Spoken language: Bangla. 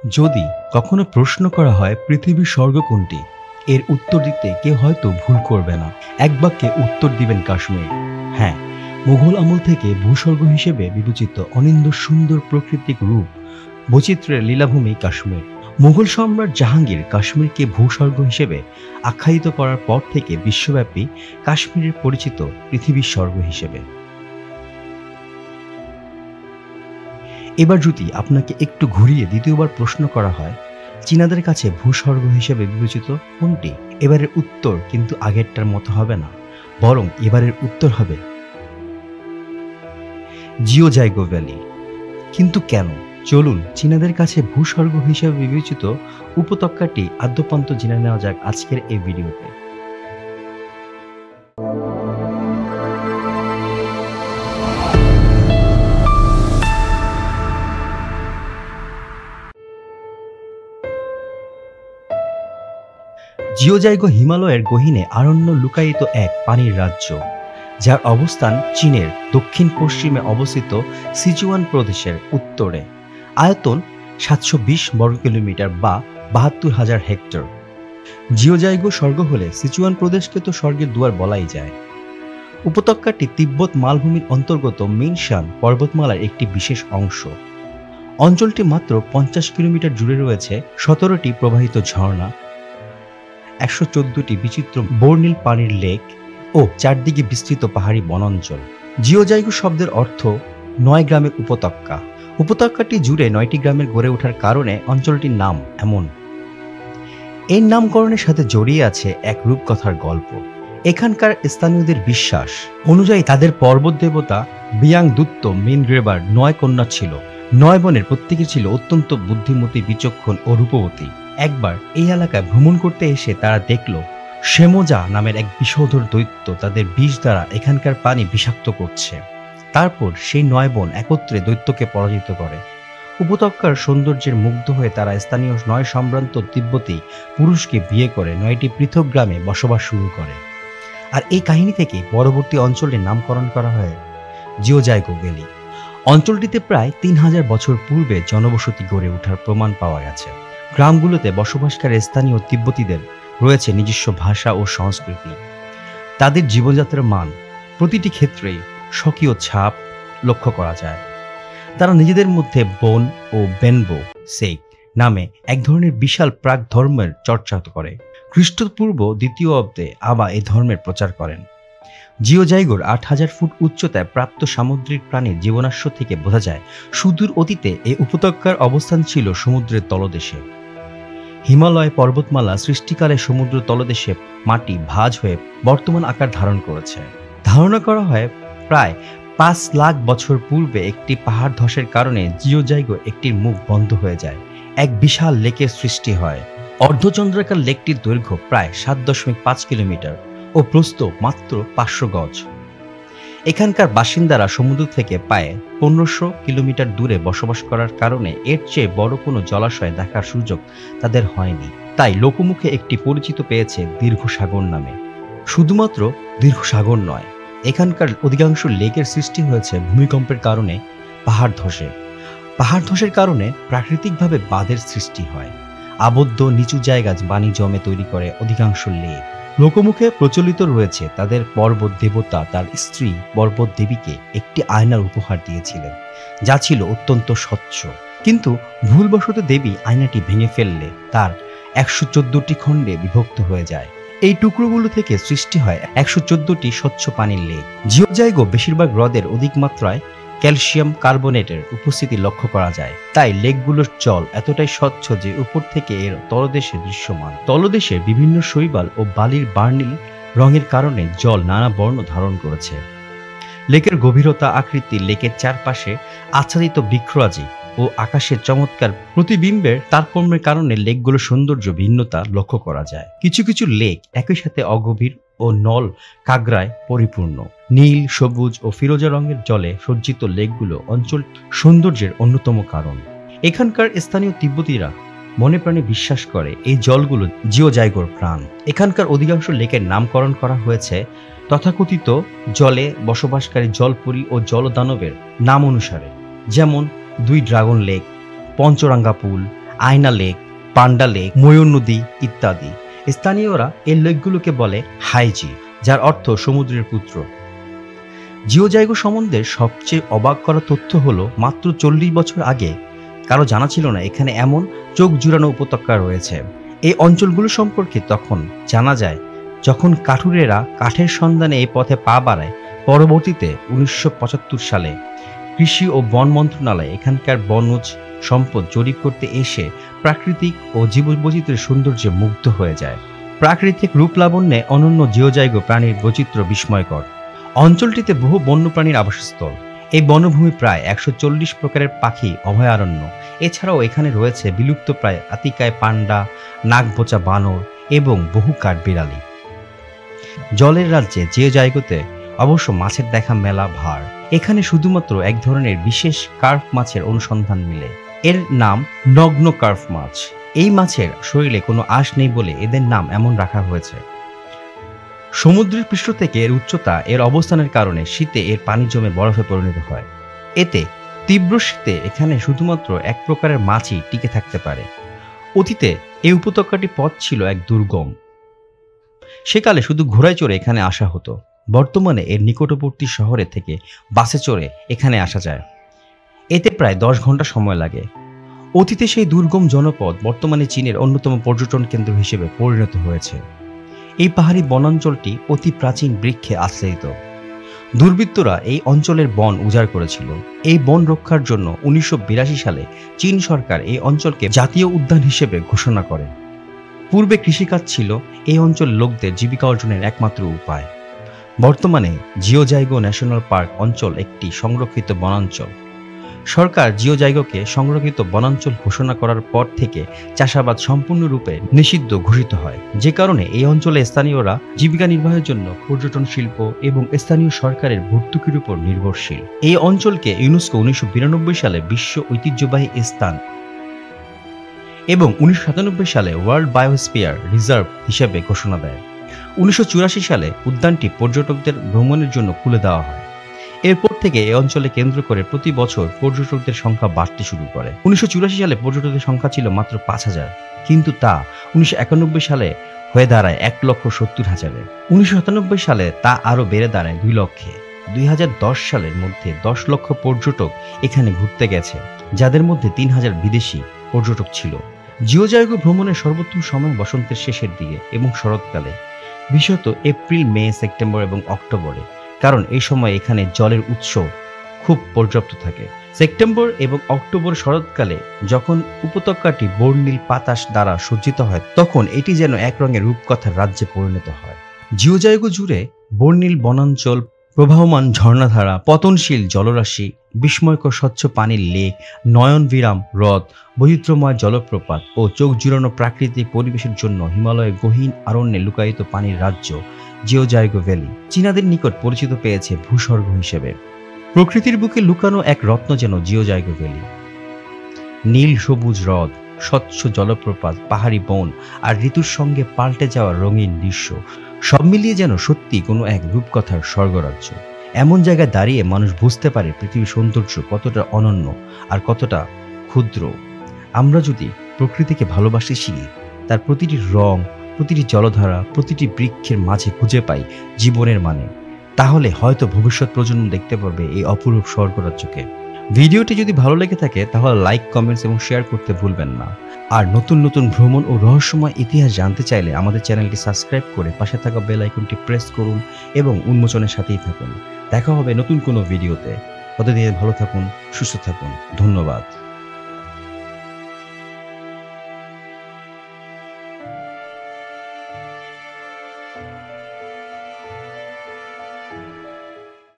যদি কখনো প্রশ্ন করা হয় পৃথিবীর স্বর্গ কোনটি, এর উত্তর দিতে কেউ হয়তো ভুল করবে না। এক বাক্যে উত্তর দিবেন কাশ্মীর। হ্যাঁ, মুঘল আমল থেকে ভূস্বর্গ হিসেবে বিবেচিত অনিন্দ্য সুন্দর প্রাকৃতিক রূপ, বৈচিত্র্যের লীলাভূমি কাশ্মীর। মুঘল সম্রাট জাহাঙ্গীর কাশ্মীরকে ভূস্বর্গ হিসেবে আখ্যায়িত করার পর থেকে বিশ্বব্যাপী কাশ্মীরের পরিচিত পৃথিবীর স্বর্গ হিসেবে। এবার যদি আপনাকে একটু ঘুরিয়ে দ্বিতীয়বার প্রশ্ন করা হয় চীনাদের কাছে ভূস্বর্গ হিসেবে বিবেচিত কোনটি, এবারের উত্তর কিন্তু আগেরটার মতো হবে না, বরং এবারের উত্তর হবে জিওজাইগো ভ্যালি। কিন্তু কেন? চলুন চীনাদের কাছে ভূস্বর্গ হিসেবে বিবেচিত উপত্যকাটি আদ্যপান্ত জেনে নেওয়া যাক আজকের এই ভিডিওতে। জিওজাইগো হিমালয়ের গহীনে আরণ্য লুকায়িত এক পানির রাজ্য, যার অবস্থান চীনের দক্ষিণ পশ্চিমে অবস্থিত সিচুয়ান প্রদেশের উত্তরে। আয়তন 720 বর্গ কিলোমিটার বা 72,000 হেক্টর। জিওজাইগো স্বর্গ হলে সিচুয়ান প্রদেশকে তো স্বর্গের দুয়ার বলাই যায়। উপত্যকাটি তিব্বত মালভূমির অন্তর্গত মিনশান পর্বতমালার একটি বিশেষ অংশ। অঞ্চলটি মাত্র 50 কিলোমিটার জুড়ে রয়েছে 17টি প্রবাহিত ঝর্ণা, 114টি বিচিত্র বর্ণিল পানির লেক ও চারদিকে বিস্তৃত পাহাড়ি বনাঞ্চল। জিওজাইগো শব্দের অর্থ 9 গ্রামের উপত্যকা। উপত্যকাটি জুড়ে 9টি গ্রামের গড়ে ওঠার কারণে অঞ্চলটির নাম এমন। এর নামকরণের সাথে জড়িয়ে আছে এক রূপকথার গল্প। এখানকার স্থানীয়দের বিশ্বাস অনুযায়ী তাদের পর্বত দেবতা বিয়াংদুত্ত মিনগ্রেবার 9 কন্যা ছিল। 9 বোনের প্রত্যেকে ছিল অত্যন্ত বুদ্ধিমতী, বিচক্ষণ ও রূপবতী। একবার এই এলাকায় ভ্রমণ করতে এসে তারা দেখল শেমোজা নামের এক বিষধর দৈত্য তাদের বিষ দ্বারা এখানকার পানি বিষাক্ত করছে। তারপর সেই 9 বোন একত্রে দৈত্যকে পরাজিত করে। উপত্যকার সৌন্দর্যের মুগ্ধ হয়ে তারা স্থানীয় 9 সম্ভ্রান্ত তিব্বতী পুরুষকে বিয়ে করে 9টি পৃথক গ্রামে বসবাস শুরু করে। আর এই কাহিনী থেকে পরবর্তী অঞ্চলের নামকরণ করা হয় জিওজাইগো ভ্যালি। অঞ্চলটিতে প্রায় 3000 বছর পূর্বে জনবসতি গড়ে ওঠার প্রমাণ পাওয়া গেছে। গ্রামগুলোতে বসবাসকারী স্থানীয় তিব্বতীদের রয়েছে নিজস্ব ভাষা ও সংস্কৃতি। তাদের জীবনযাত্রার মান প্রতিটি ক্ষেত্রেই স্বকীয় ছাপ লক্ষ্য করা যায়। তারা নিজেদের মধ্যে বোন ও বেনবো সেক নামে এক ধরনের বিশাল প্রাক ধর্মের চর্চা করে। খ্রিস্টপূর্ব 2য় অব্দে আবা এই ধর্মের প্রচার করেন। জিওজাইগোর 8000 ফুট উচ্চতায় প্রাপ্ত সামুদ্রিক প্রাণীর জীবনাশ্য থেকে বোঝা যায় সুদূর অতীতে এই উপত্যকার অবস্থান ছিল সমুদ্রের তলদেশে। হিমালয় পর্বতমালা সৃষ্টিকালে সমুদ্র তলদেশে মাটি ভাঁজ হয়ে বর্তমান আকার ধারণ করেছে। ধারণা করা হয় প্রায় 5 লাখ বছর পূর্বে একটি পাহাড় ধসের কারণে জিওজাইগো একটির মুখ বন্ধ হয়ে যায়। এক বিশাল লেকের সৃষ্টি হয়। অর্ধচন্দ্রাকার লেকটির দৈর্ঘ্য প্রায় 7.5 কিলোমিটার ও প্রস্থ মাত্র 500 গজ। এখানকার বাসিন্দারা সমুদ্র থেকে প্রায় 1500 কিলোমিটার দূরে বসবাস করার কারণে এর চেয়ে বড় কোনো জলাশয় দেখার সুযোগ তাদের হয়নি। তাই লোকমুখে একটি পরিচিত পেয়েছে দীর্ঘ সাগর নামে। শুধুমাত্র দীর্ঘ সাগর নয়, এখানকার অধিকাংশ লেকের সৃষ্টি হয়েছে ভূমিকম্পের কারণে। পাহাড় ধসের কারণে প্রাকৃতিকভাবে বাঁধের সৃষ্টি হয়। আবদ্ধ নিচু জায়গা পানি জমে তৈরি করে অধিকাংশ লেক। লোকমুখে প্রচলিত রয়েছে তাদের পর্বত দেবতা তার স্ত্রী পর্বত দেবীকে একটি আয়নার উপহার দিয়েছিলেন, যা ছিল অত্যন্ত স্বচ্ছ। কিন্তু ভুলবশত দেবী আয়নাটি ভেঙে ফেললে তার 114টি খণ্ডে বিভক্ত হয়ে যায়। এই টুকরোগুলো থেকে সৃষ্টি হয় 114টি স্বচ্ছ পানির লেক। জিওজাইগো বেশিরভাগ হ্রদের অধিক মাত্রায় ক্যালসিয়াম কার্বনেটের উপস্থিতি লক্ষ্য করা যায়। তাই লেকগুলোর জল এতটাই স্বচ্ছ যে উপর থেকে এর তলদেশে দৃশ্যমান। তলদেশে বিভিন্ন শৈবাল ও বালির বার্নিল রঙের কারণে জল নানা বর্ণ ধারণ করেছে। লেকের গভীরতা, আকৃতি, লেকের চারপাশে আচ্ছাদিত বৃক্ষরাজি ও আকাশের চমৎকার প্রতিবিম্বের তারতম্যের কারণে লেকগুলোর সৌন্দর্য ভিন্নতা লক্ষ্য করা যায়। কিছু কিছু লেক একই সাথে অগভীর ও নল কাঁকড়ায় পরিপূর্ণ। নীল, সবুজ ও ফিরোজা রঙের জলে সজ্জিত লেকগুলো অঞ্চল সৌন্দর্যের অন্যতম কারণ। এখানকার স্থানীয় তিব্বতীরা মনে প্রাণে বিশ্বাস করে এই জলগুলো জিওজাইগোর প্রাণ। এখানকার অধিকাংশ লেকের নামকরণ করা হয়েছে তথাকথিত জলে বসবাসকারী জলপরী ও জলদানবের নাম অনুসারে, যেমন 2 ড্রাগন লেক, পঞ্চরাঙ্গা পুল, আয়না লেক, পান্ডা লেক, ময়ূর নদী ইত্যাদি। স্থানীয়রা এই লেকগুলোকে বলে হাইজি, যার অর্থ সমুদ্রের পুত্র। জিওজাইগো সম্বন্ধে সবচেয়ে অবাক করা তথ্য হলো মাত্র 40 বছর আগে কারো জানা ছিল না এখানে এমন চোখ জুড়ানো উপত্যকা রয়েছে। এই অঞ্চলগুলো সম্পর্কে তখন জানা যায় যখন কাঠুরেরা কাঠের সন্ধানে এই পথে পা বাড়ায়। পরবর্তীতে 1975 সালে কৃষি ও বন মন্ত্রণালয় এখানকার বনজ সম্পদ জরিপ করতে এসে প্রাকৃতিক ও জীববৈচিত্র্যের সৌন্দর্যে মুগ্ধ হয়ে যায়। প্রাকৃতিক রূপ লাবণ্যে অনন্য জিওজাইগো প্রাণীর বৈচিত্র্য বিস্ময়কর। অঞ্চলটিতে বহু বন্যপ্রাণীর আবাসস্থল। এই বনভূমি প্রায় 140 প্রকারের পাখি অভয়ারণ্য। এছাড়াও এখানে রয়েছে বিলুপ্তপ্রায় আতিকায় পান্ডা, নাগবোচা বানর এবং বহু কাঠবিড়ালি। জলের রাজ্যে জিওজাইগোতে অবশ্য মাছের দেখা মেলা ভার। এখানে শুধুমাত্র এক ধরনের বিশেষ কার্প মাছের অনুসন্ধান মিলে। এর নাম নগ্ন কার্প মাছ। এই মাছের শরীরে কোনো আঁশ নেই বলে এদের নাম এমন রাখা হয়েছে। সমুদ্রের পৃষ্ঠ থেকে এর উচ্চতা, এর অবস্থানের কারণে শীতে এর পানি জমে বরফে পরিণত হয়। এতে তীব্র শীতে এখানে শুধুমাত্র এক প্রকারের মাছই টিকে থাকতে পারে। অতীতে এই উপত্যকাটি পথ ছিল এক দুর্গম। সেকালে শুধু ঘোড়ায় চড়ে এখানে আসা হতো। বর্তমানে এর নিকটবর্তী শহরে থেকে বাসে চড়ে এখানে আসা যায়। এতে প্রায় 10 ঘন্টা সময় লাগে। অতীতে সেই দুর্গম জনপদ বর্তমানে চীনের অন্যতম পর্যটন কেন্দ্র হিসেবে পরিণত হয়েছে। এই পাহাড়ি বনাঞ্চলটি অতি প্রাচীন বৃক্ষে আশ্রয়িত। দুর্বৃত্তরা এই অঞ্চলের বন উজাড় করেছিল। এই বন রক্ষার জন্য 1982 সালে চীন সরকার এই অঞ্চলকে জাতীয় উদ্যান হিসেবে ঘোষণা করে। পূর্বে কৃষিকাজ ছিল এই অঞ্চলের লোকদের জীবিকা অর্জনের একমাত্র উপায়। বর্তমানে জিওজাইগো ন্যাশনাল পার্ক অঞ্চল একটি সংরক্ষিত বনাঞ্চল। সরকার জিওজাইগোকে সংরক্ষিত বনাঞ্চল ঘোষণা করার পর থেকে চাষাবাদ সম্পূর্ণরূপে নিষিদ্ধ ঘোষিত হয়, যে কারণে এই অঞ্চলে স্থানীয়রা জীবিকা নির্বাহের জন্য পর্যটন শিল্প এবং স্থানীয় সরকারের ভর্তুকির উপর নির্ভরশীল। এই অঞ্চলকে ইউনেস্কো 1992 সালে বিশ্ব ঐতিহ্যবাহী স্থান এবং 1997 সালে ওয়ার্ল্ড বায়োস্ফিয়ার রিজার্ভ হিসেবে ঘোষণা দেয়। 1984 সালে উদ্যানটি পর্যটকদের ভ্রমণের জন্য খুলে দেওয়া হয়। এরপর থেকে এই অঞ্চলে কেন্দ্র করে প্রতি বছর পর্যটকদের সংখ্যা বাড়তে শুরু করে। 1984 সালে পর্যটকদের সংখ্যা ছিল মাত্র 5000, কিন্তু তা 1991 সালে হয়ে দাঁড়ায় 1,70,000। 1997 সালে তা আরও বেড়ে দাঁড়ায় 2 লক্ষে। 2010 সালের মধ্যে 10 লক্ষ পর্যটক এখানে ঘুরতে গেছে, যাদের মধ্যে 3000 বিদেশি পর্যটক ছিল। জিওজাইগো ভ্রমণের সর্বোত্তম সময় বসন্তের শেষের দিকে এবং শরৎকালে, বিশেষত এপ্রিল, মে, সেপ্টেম্বর এবং অক্টোবরে, কারণ এই সময় এখানে জলের উৎস খুব পর্যাপ্ত থাকে। সেপ্টেম্বর এবং অক্টোবর শরৎকালে যখন উপত্যকাটি বর্ণিল বাতাস দ্বারা সজ্জিত হয়, তখন এটি যেন এক রঙের রূপকথার রাজ্যে পরিণত হয়। জিওজাইগো জুড়ে বর্ণিল বনাঞ্চল, প্রবাহমান ঝর্ণাধারা, পতনশীল জলরাশি, বিস্ময়কর স্বচ্ছ পানির লেক, নয়নবিরাম হ্রদ, বৈচিত্র্যময় জলপ্রপাত ও চোখ জুড়ানো প্রাকৃতিক পরিবেশের জন্য হিমালয়ের গহীন অরণ্যে লুকায়িত পানির রাজ্য জিওজাইগো ভ্যালি চীনাদের নিকট পরিচিত পেয়েছে ভূস্বর্গ হিসেবে। প্রকৃতির বুকে লুকানো এক রত্ন যেন জিওজাইগো ভ্যালি। নীল সবুজ হ্রদ, স্বচ্ছ জলপ্রপাত, পাহাড়ি বন আর ঋতুর সঙ্গে পাল্টে যাওয়া রঙিন দৃশ্য, সব মিলিয়ে যেন সত্যি কোনো এক রূপকথার স্বর্গরাজ্য। এমন জায়গায় দাঁড়িয়ে মানুষ বুঝতে পারে পৃথিবীর সৌন্দর্য কতটা অনন্য আর কতটা ক্ষুদ্র। আমরা যদি প্রকৃতিকে ভালোবাসতে শিখি, তার প্রতিটি রং, প্রতিটি জলধারা, প্রতিটি বৃক্ষের মাঝে খুঁজে পাই জীবনের মানে, তাহলে হয়তো ভবিষ্যৎ প্রজন্ম দেখতে পারবে এই অপরূপ স্বর্গরাজ্যকে। ভিডিওটি যদি ভালো লেগে থাকে তাহলে লাইক, কমেন্টস এবং শেয়ার করতে ভুলবেন না। আর নতুন নতুন ভ্রমণ ও রহস্যময় ইতিহাস জানতে চাইলে আমাদের চ্যানেলটি সাবস্ক্রাইব করে পাশে থাকা বেল আইকনটি প্রেস করুন এবং উন্মোচনের সাথেই থাকুন। দেখা হবে নতুন কোনো ভিডিওতে। ততদিন ভালো থাকুন, সুস্থ থাকুন। ধন্যবাদ।